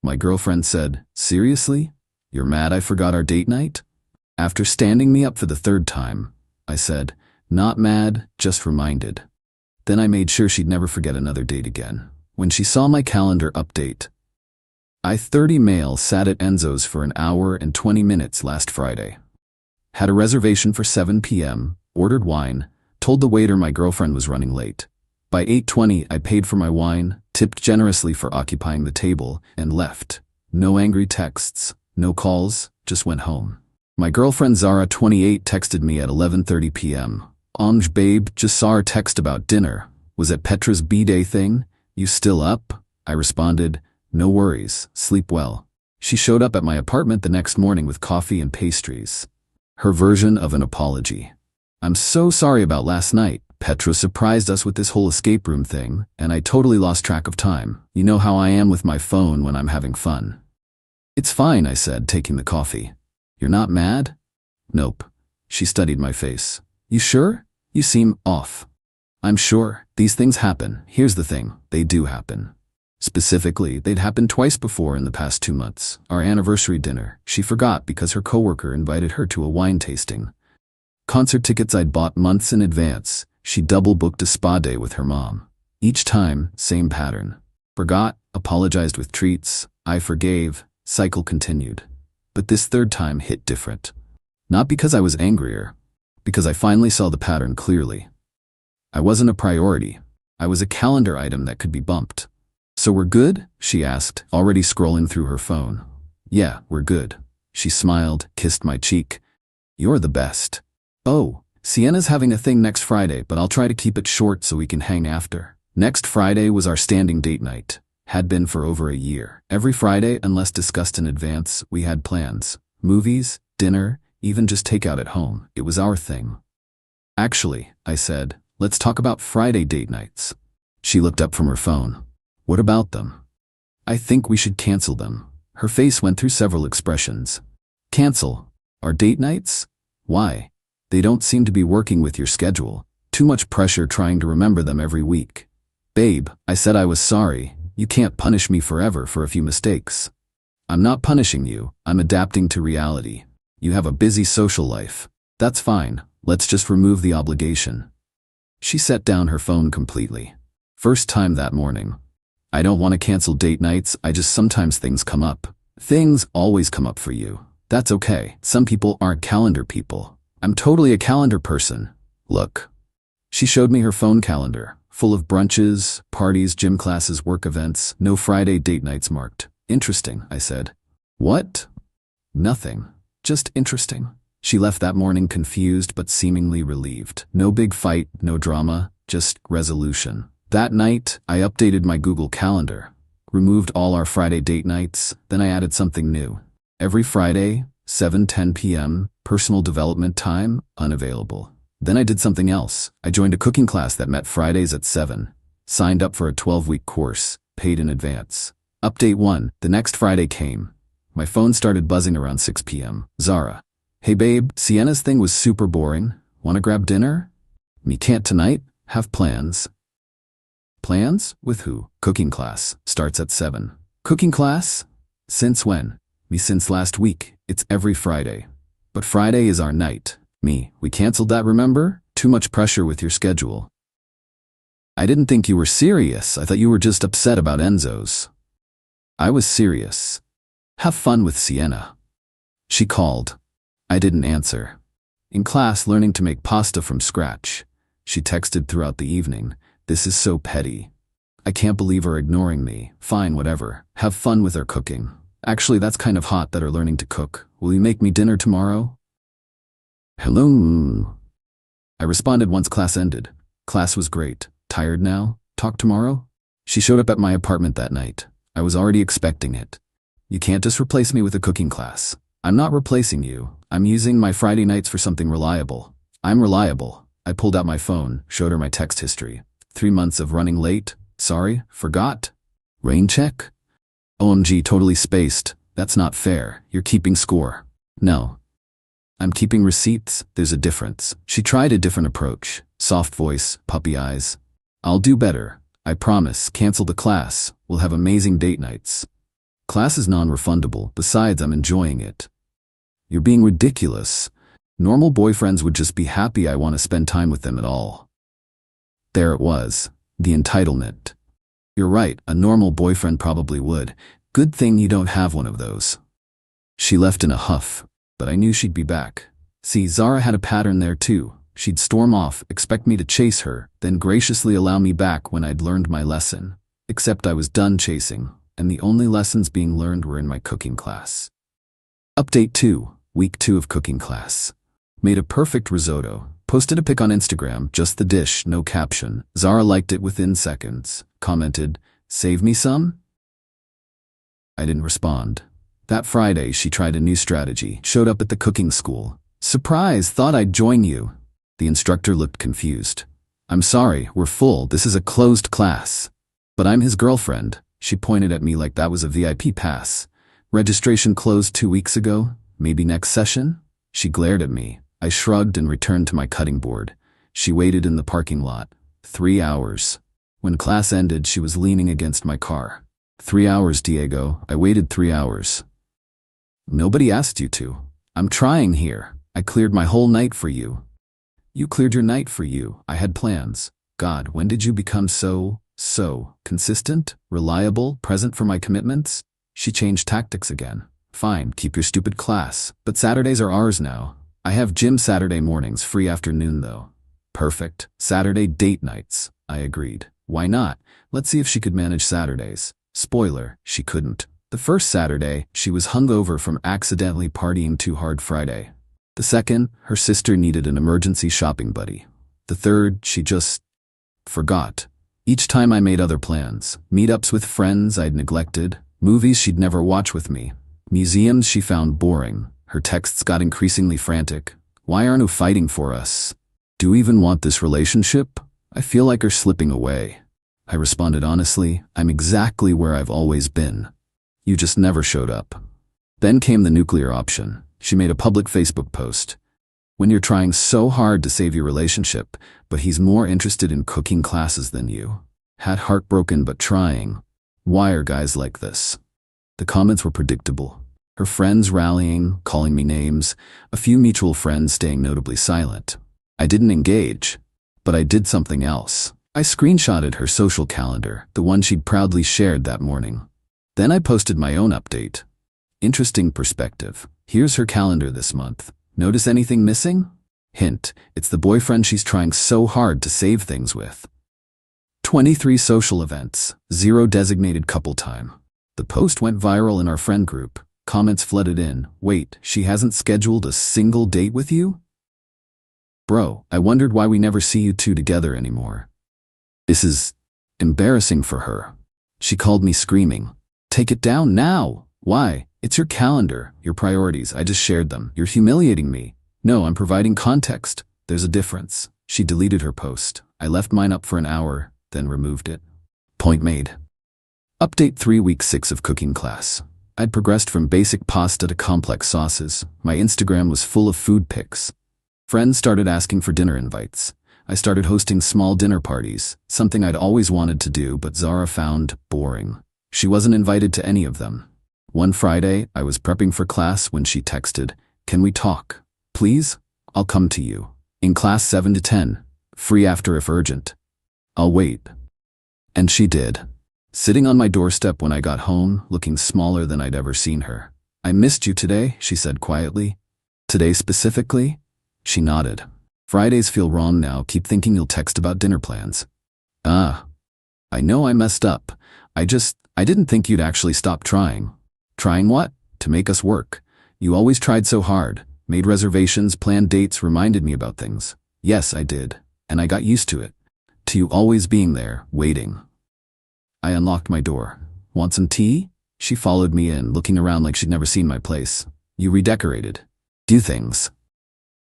My girlfriend said, "Seriously? You're mad I forgot our date night?" After standing me up for the third time, I said, "Not mad, just reminded." Then I made sure she'd never forget another date again. When she saw my calendar update, I-30 male sat at Enzo's for an hour and 20 minutes last Friday. Had a reservation for 7 p.m., ordered wine, told the waiter my girlfriend was running late. By 8:20, I paid for my wine, tipped generously for occupying the table, and left. No angry texts, no calls, just went home. My girlfriend Zara, 28, texted me at 11:30 p.m. Babe, just saw her text about dinner. Was it Petra's B-Day thing? You still up?" I responded, "No worries, sleep well." She showed up at my apartment the next morning with coffee and pastries. Her version of an apology. "I'm so sorry about last night. Petra surprised us with this whole escape room thing, and I totally lost track of time. You know how I am with my phone when I'm having fun." "It's fine," I said, taking the coffee. "You're not mad?" "Nope." She studied my face. "You sure? You seem off." "I'm sure. These things happen. Here's the thing, they do happen. Specifically, they'd happened twice before in the past 2 months. Our anniversary dinner, she forgot because her coworker invited her to a wine tasting. Concert tickets I'd bought months in advance. She double-booked a spa day with her mom. Each time, same pattern. Forgot, apologized with treats, I forgave, cycle continued. But this third time hit different. Not because I was angrier, because I finally saw the pattern clearly. I wasn't a priority. I was a calendar item that could be bumped. "So we're good?" she asked, already scrolling through her phone. "Yeah, we're good." She smiled, kissed my cheek. "You're the best." "Oh, Sienna's having a thing next Friday, but I'll try to keep it short so we can hang after." Next Friday was our standing date night. Had been for over a year. Every Friday, unless discussed in advance, we had plans. Movies, dinner, even just takeout at home. It was our thing. "Actually," I said, "let's talk about Friday date nights." She looked up from her phone. "What about them?" "I think we should cancel them." Her face went through several expressions. "Cancel? Our date nights? Why? They don't seem to be working with your schedule. Too much pressure trying to remember them every week." "Babe," I said I was sorry. "You can't punish me forever for a few mistakes." "I'm not punishing you. I'm adapting to reality. You have a busy social life. That's fine. Let's just remove the obligation." She set down her phone completely. First time that morning. "I don't want to cancel date nights, I just sometimes things come up." "Things always come up for you. That's okay. Some people aren't calendar people. I'm totally a calendar person. Look." She showed me her phone calendar, full of brunches, parties, gym classes, work events, no Friday date nights marked. "Interesting," I said. "What?" "Nothing. Just interesting." She left that morning confused but seemingly relieved. No big fight, no drama, just resolution. That night, I updated my Google Calendar, removed all our Friday date nights, then I added something new. Every Friday, 7:10 p.m., personal development time, unavailable. Then I did something else. I joined a cooking class that met Fridays at 7. Signed up for a 12-week course, paid in advance. Update 1, the next Friday came. My phone started buzzing around 6 p.m. "Zara. Hey babe, Sienna's thing was super boring. Wanna grab dinner?" "Me can't tonight. Have plans." "Plans? With who?" "Cooking class. Starts at 7. "Cooking class? Since when?" "Me since last week. It's every Friday." "But Friday is our night." "Me, we canceled that, remember? Too much pressure with your schedule." "I didn't think you were serious. I thought you were just upset about Enzo's." "I was serious. Have fun with Sienna." She called. I didn't answer. In class, learning to make pasta from scratch. She texted throughout the evening. "This is so petty. I can't believe her ignoring me. Fine, whatever. Have fun with her cooking. Actually, that's kind of hot that her learning to cook. Will you make me dinner tomorrow?" "Hello." I responded once class ended. "Class was great. Tired now? Talk tomorrow?" She showed up at my apartment that night. I was already expecting it. "You can't just replace me with a cooking class." "I'm not replacing you. I'm using my Friday nights for something reliable." "I'm reliable." I pulled out my phone, showed her my text history. 3 months of running late. "Sorry, forgot." "Rain check?" "OMG, totally spaced. That's not fair. You're keeping score." "No. I'm keeping receipts. There's a difference." She tried a different approach. Soft voice, puppy eyes. "I'll do better. I promise. Cancel the class. We'll have amazing date nights." Class is non-refundable. Besides, I'm enjoying it. You're being ridiculous. Normal boyfriends would just be happy I want to spend time with them at all. There it was. The entitlement. You're right, a normal boyfriend probably would. Good thing you don't have one of those. She left in a huff, but I knew she'd be back. See, Zara had a pattern there too. She'd storm off, expect me to chase her, then graciously allow me back when I'd learned my lesson. Except I was done chasing, and the only lessons being learned were in my cooking class. Update 2, Week 2 of cooking class. Made a perfect risotto. Posted a pic on Instagram, just the dish, no caption. Zara liked it within seconds. Commented, "Save me some?" I didn't respond. That Friday, she tried a new strategy. Showed up at the cooking school. "Surprise, thought I'd join you." The instructor looked confused. "I'm sorry, we're full. This is a closed class." "But I'm his girlfriend." She pointed at me like that was a VIP pass. "Registration closed 2 weeks ago. Maybe next session?" She glared at me. I shrugged and returned to my cutting board. She waited in the parking lot. 3 hours. When class ended, she was leaning against my car. 3 hours, Diego. I waited 3 hours. Nobody asked you to. I'm trying here. I cleared my whole night for you. You cleared your night for you. I had plans. God, when did you become so consistent, reliable, present for my commitments? She changed tactics again. Fine, keep your stupid class. But Saturdays are ours now. I have gym Saturday mornings, free afternoon though. Perfect. Saturday date nights. I agreed. Why not? Let's see if she could manage Saturdays. Spoiler, she couldn't. The first Saturday, she was hungover from accidentally partying too hard Friday. The second, her sister needed an emergency shopping buddy. The third, she just forgot. Each time I made other plans. Meetups with friends I'd neglected. Movies she'd never watch with me. Museums she found boring. Her texts got increasingly frantic. Why aren't you fighting for us? Do you even want this relationship? I feel like you're slipping away. I responded honestly, I'm exactly where I've always been. You just never showed up. Then came the nuclear option. She made a public Facebook post. When you're trying so hard to save your relationship, but he's more interested in cooking classes than you. Had heartbroken but trying. Why are guys like this? The comments were predictable. Her friends rallying, calling me names, a few mutual friends staying notably silent. I didn't engage, but I did something else. I screenshotted her social calendar, the one she'd proudly shared that morning. Then I posted my own update. Interesting perspective. Here's her calendar this month. Notice anything missing? Hint, it's the boyfriend she's trying so hard to save things with. 23 social events, 0 designated couple time. The post went viral in our friend group. Comments flooded in. Wait, she hasn't scheduled a single date with you? Bro, I wondered why we never see you two together anymore. This is embarrassing for her. She called me screaming. Take it down now. Why? It's your calendar, your priorities. I just shared them. You're humiliating me. No, I'm providing context. There's a difference. She deleted her post. I left mine up for an hour, then removed it. Point made. Update 3 Week 6 of cooking class. I'd progressed from basic pasta to complex sauces. My Instagram was full of food pics. Friends started asking for dinner invites. I started hosting small dinner parties, something I'd always wanted to do but Zara found boring. She wasn't invited to any of them. One Friday, I was prepping for class when she texted, "Can we talk? Please? I'll come to you. In class 7 to 10. Free after if urgent. I'll wait." And she did. Sitting on my doorstep when I got home, looking smaller than I'd ever seen her. "I missed you today," she said quietly. "Today specifically?" She nodded. "Fridays feel wrong now. Keep thinking you'll text about dinner plans." "Ah. I know I messed up. I didn't think you'd actually stop trying." "Trying what?" "To make us work. You always tried so hard. Made reservations, planned dates, reminded me about things." "Yes, I did. And I got used to it. To you always being there, waiting." I unlocked my door. "Want some tea?" She followed me in, looking around like she'd never seen my place. "You redecorated." "Do things."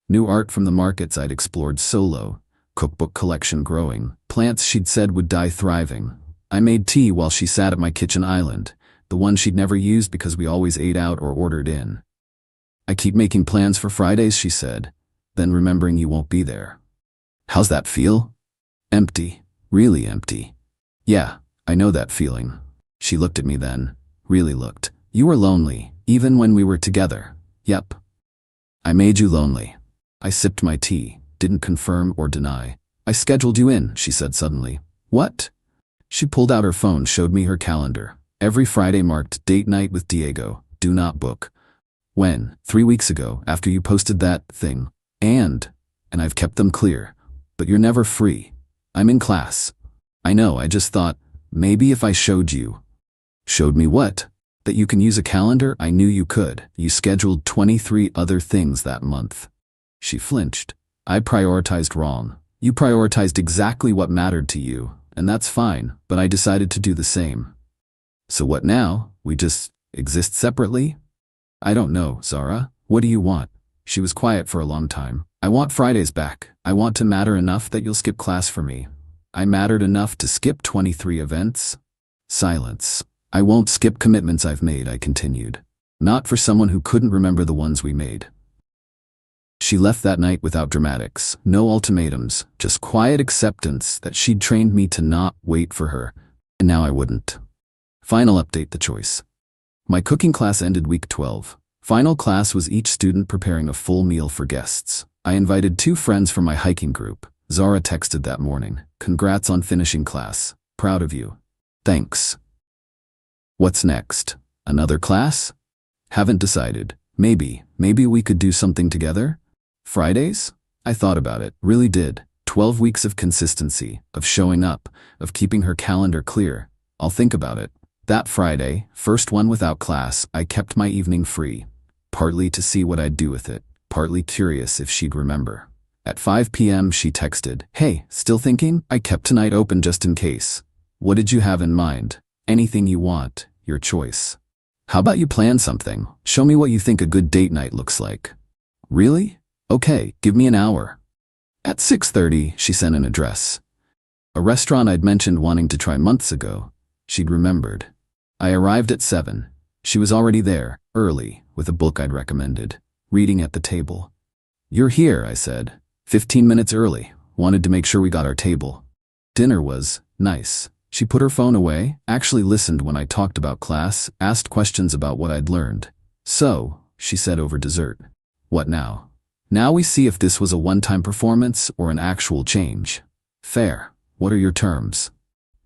New art from the markets I'd explored solo. Cookbook collection growing. Plants she'd said would die thriving. I made tea while she sat at my kitchen island, the one she'd never used because we always ate out or ordered in. "I keep making plans for Fridays," she said, then remembering you won't be there. "How's that feel?" "Empty. Really empty." "Yeah, I know that feeling." She looked at me then. really looked. You were lonely, even when we were together. Yep. I made you lonely. I sipped my tea, didn't confirm or deny. I scheduled you in, she said suddenly. What? She pulled out her phone, showed me her calendar. Every Friday marked date night with Diego, do not book. When? 3 weeks ago, after you posted that thing. And I've kept them clear. But you're never free. I'm in class. I know, I just thought, maybe if I showed you. Showed me what? That you can use a calendar? I knew you could. You scheduled 23 other things that month. She flinched. I prioritized wrong. You prioritized exactly what mattered to you, and that's fine, but I decided to do the same. So what now? We just exist separately? I don't know, Zara. What do you want? She was quiet for a long time. I want Fridays back. I want to matter enough that you'll skip class for me. I mattered enough to skip 23 events? Silence. I won't skip commitments I've made, I continued. Not for someone who couldn't remember the ones we made. She left that night without dramatics, no ultimatums, just quiet acceptance that she'd trained me to not wait for her, and now I wouldn't. Final update: the choice. My cooking class ended week 12. Final class was each student preparing a full meal for guests. I invited 2 friends from my hiking group. Zara texted that morning. Congrats on finishing class. Proud of you. Thanks. What's next? Another class? Haven't decided. Maybe we could do something together? Fridays? I thought about it, really did. 12 weeks of consistency, of showing up, of keeping her calendar clear. I'll think about it. That Friday, first one without class, I kept my evening free. Partly to see what I'd do with it, partly curious if she'd remember. At 5 p.m. she texted, "Hey, still thinking? I kept tonight open just in case. What did you have in mind? Anything you want, your choice. How about you plan something? Show me what you think a good date night looks like." Really? Okay, give me an hour. At 6:30, she sent an address. A restaurant I'd mentioned wanting to try months ago. She'd remembered. I arrived at 7. She was already there, early, with a book I'd recommended, reading at the table. "You're here," I said. 15 minutes early. Wanted to make sure we got our table. Dinner was nice. She put her phone away, actually listened when I talked about class, asked questions about what I'd learned. "So," she said over dessert. "What now? Now we see if this was a one-time performance or an actual change. Fair. What are your terms?"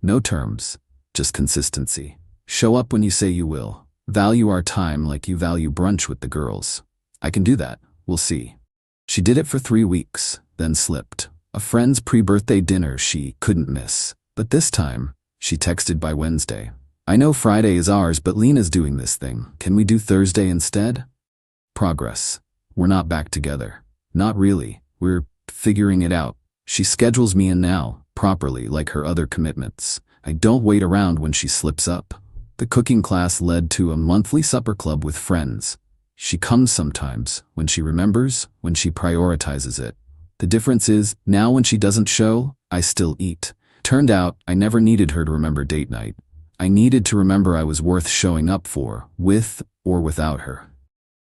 No terms. Just consistency. Show up when you say you will. Value our time like you value brunch with the girls. I can do that. We'll see. She did it for 3 weeks, then slipped. A friend's pre-birthday dinner she couldn't miss. But this time, she texted by Wednesday. "I know Friday is ours, but Lena's doing this thing. Can we do Thursday instead?" Progress. We're not back together. Not really. We're figuring it out. She schedules me in now, properly, like her other commitments. I don't wait around when she slips up. The cooking class led to a monthly supper club with friends. She comes sometimes, when she remembers, when she prioritizes it. The difference is, now when she doesn't show, I still eat. Turned out, I never needed her to remember date night. I needed to remember I was worth showing up for, with or without her.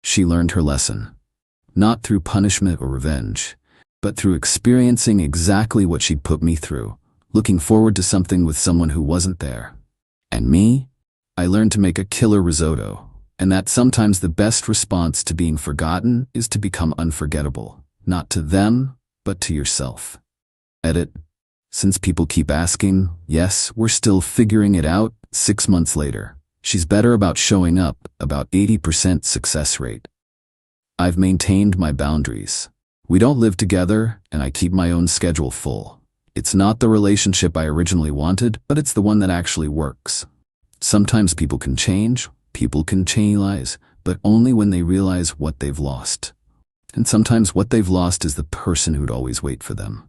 She learned her lesson. Not through punishment or revenge, but through experiencing exactly what she'd put me through, looking forward to something with someone who wasn't there. And me? I learned to make a killer risotto, and that sometimes the best response to being forgotten is to become unforgettable, not to them, but to yourself. Edit. Since people keep asking, yes, we're still figuring it out. 6 months later. She's better about showing up, about 80% success rate. I've maintained my boundaries. We don't live together, and I keep my own schedule full. It's not the relationship I originally wanted, but it's the one that actually works. Sometimes people can change, but only when they realize what they've lost. And sometimes what they've lost is the person who'd always wait for them.